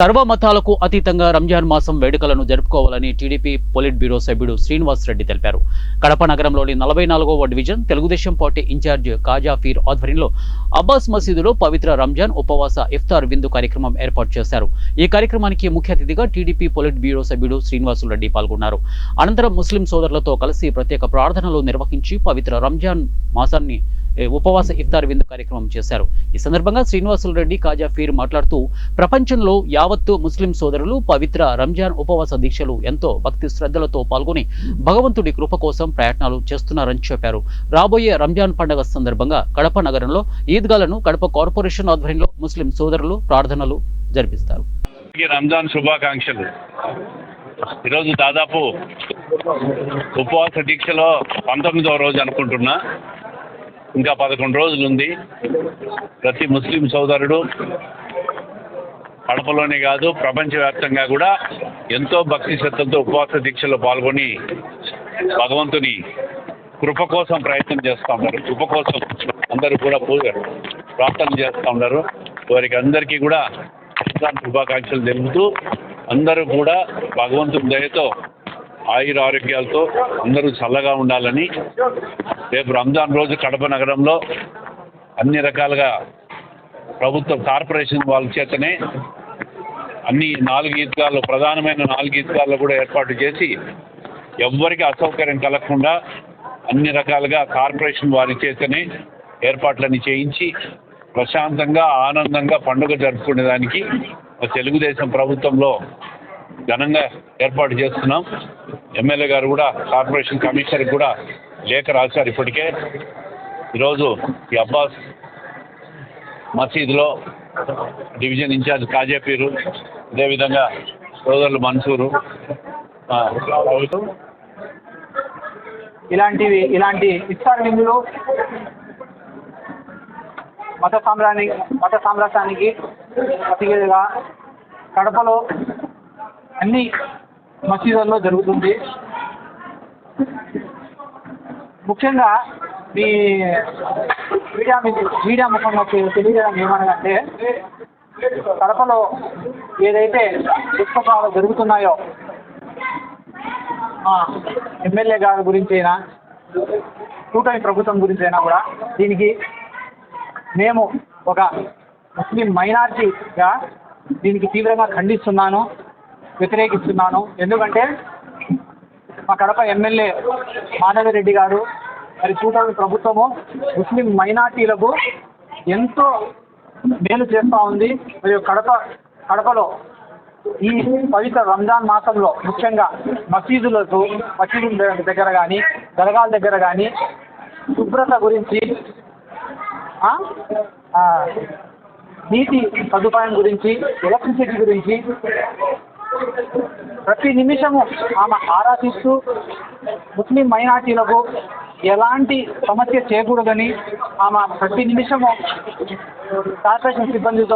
సర్వమతాలకు అతీతంగా రంజాన్ మాసం వేడుకలను జరుపుకోవాలని టీడీపీ పొలిట్ బ్యూరో సభ్యుడు శ్రీనివాస్ రెడ్డి తెలిపారు. కడప నగరంలోని 44వ డివిజన్ తెలుగుదేశం పార్టీ ఇన్ఛార్జ్ కాజా ఫీర్ ఆధ్వర్యంలో అబ్బాస్ మసీదులో పవిత్ర రంజాన్ ఉపవాస ఇఫ్తార్ విందు కార్యక్రమం ఏర్పాటు చేశారు. ఈ కార్యక్రమానికి ముఖ్య అతిథిగా టీడీపీ పొలిట్ బ్యూరో సభ్యుడు శ్రీనివాస్ రెడ్డి పాల్గొన్నారు. అనంతరం ముస్లిం సోదరులతో కలిసి ప్రత్యేక ప్రార్థనలు నిర్వహించి పవిత్ర రంజాన్ మాసాన్ని ఉపవాస ఇఫ్తార్ విందు కార్యక్రమం చేశారు. ఈ సందర్భంగా శ్రీనివాసులు రెడ్డి కాజా ఫీర్ మాట్లాడుతూ ప్రపంచంలో యావత్తు ముస్లిం సోదరులు పవిత్ర రంజాన్ ఉపవాస దీక్షలు ఎంతో భక్తి శ్రద్ధలతో పాల్గొని భగవంతుడి కృప కోసం ప్రయత్నాలు చేస్తున్నారని చెప్పారు. రాబోయే రంజాన్ పండుగ సందర్భంగా కడప నగరంలో ఈద్గాలను కడప కార్పొరేషన్ ఆధ్వర్యంలో ముస్లిం సోదరులు ప్రార్థనలు జరిపిస్తారు. రంజాన్ శుభాకాంక్షలు. ఈరోజు దాదాపు ఉపవాస దీక్షలో 19వ రోజు అనుకుంటున్నా. ఇంకా 11 రోజులు ఉంది. ప్రతి ముస్లిం సోదరుడు కడపలోనే కాదు ప్రపంచవ్యాప్తంగా కూడా ఎంతో భక్తి శ్రద్ధలతో ఉపవాస దీక్షలో పాల్గొని భగవంతుని కృప కోసం ప్రయత్నం చేస్తూ ఉన్నారు. కృప కోసం అందరూ కూడా ప్రార్థన చేస్తూ ఉన్నారు. వారికి అందరికీ కూడా శుభాకాంక్షలు తెలుపుతూ అందరూ కూడా భగవంతుని దయతో ఆయుర ఆరోగ్యాలతో అందరూ చల్లగా ఉండాలని రేపు రంజాన్ రోజు కడప నగరంలో అన్ని రకాలుగా ప్రభుత్వ కార్పొరేషన్ వాళ్ళ చేతనే అన్ని 4 ఈద్గాలు ప్రధానమైన 4 ఈద్గాల్లో కూడా ఏర్పాటు చేసి ఎవ్వరికి అసౌకర్యం కలగకుండా అన్ని రకాలుగా కార్పొరేషన్ వారి చేతనే ఏర్పాట్లన్నీ చేయించి ప్రశాంతంగా ఆనందంగా పండుగ జరుపుకునేదానికి తెలుగుదేశం ప్రభుత్వంలో ఘనంగా ఏర్పాటు చేస్తున్నాం. ఎమ్మెల్యే గారు కూడా కార్పొరేషన్ కమిషనర్కి కూడా లేఖ రాశారు. ఇప్పటికే ఈరోజు ఈ అబ్బాస్ మసీదులో డివిజన్ ఇన్ఛార్జ్ కాజా పీరు, అదేవిధంగా సోదరులు మన్సూరు ఇలాంటి ఇఫ్తార్ విందులు మత సామ్రాజ్యానికి ప్రతిగా కడపలో అన్ని మసీదుల్లో జరుగుతుంది. ముఖ్యంగా మీ మీడియా ముఖంగా తెలియజేయడం ఏమనగంటే కడపలో ఏదైతే పుస్తకాలు జరుగుతున్నాయో ఎమ్మెల్యే గారి గురించి అయినా కూటమి ప్రభుత్వం గురించి అయినా కూడా దీనికి మేము ఒక ముస్లిం మైనారిటీగా దీనికి తీవ్రంగా ఖండిస్తున్నాను, వ్యతిరేకిస్తున్నాను. ఎందుకంటే మా కడప ఎమ్మెల్యే మాధవిరెడ్డి గారు మరి కూటమి ప్రభుత్వము ముస్లిం మైనార్టీలకు ఎంతో మేలు చేస్తూ ఉంది. మరియు కడపలో ఈ పవిత్ర రంజాన్ మాసంలో ముఖ్యంగా మసీదుల దగ్గర కానీ దర్గాల దగ్గర కానీ శుభ్రత గురించి, నీటి సదుపాయం గురించి, ఎలక్ట్రిసిటీ గురించి ప్రతి నిమిషము ఆమె ఆరాధిస్తూ ముస్లిం మైనార్టీలకు ఎలాంటి సమస్య చేయకూడదని ఆమె ప్రతి నిమిషము కార్పొరేషన్ సిబ్బందితో